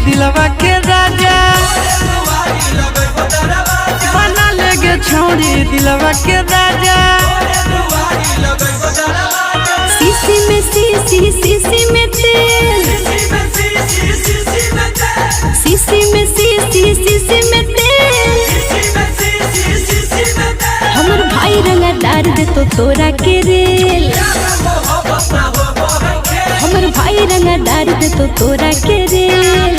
दिलवा के राजा बना लेगे छोड़ी दिलवा के राजा। सीसी में सीसी सीसी में तेल, सीसी में सीसी सीसी में तेल। हमर भाई रंगा डार दे तो तोरा के रेल, हमर भाई रंगा डार दे तो तोरा के रेल।